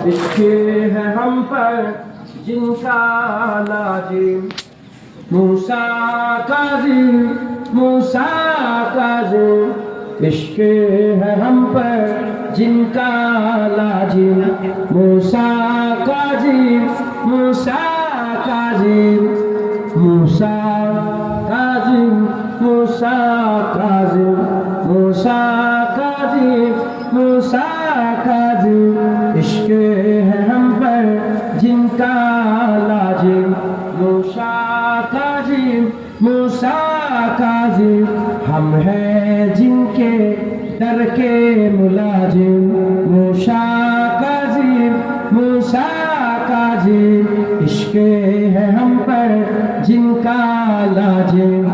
इश्क है हम पर जिनका लाजिम, मूसा काज़िम, मूसा काज़िम। इश्क है हम पर जिनका लाजिम, मूसा काज़िम, मूसा काज़िम, मूसा काज़िम, मूसा काज़िम, मूसा काज़िम, मूसा काज़िम। इश्क है हम पर जिनका लाजिम, मूसा काज़िम, मूसा काज़िम। हम हैं जिनके दर के मुलाजिम, मूसा काज़िम, मूसा काज़िम। इश्क है हम पर जिनका लाजिम,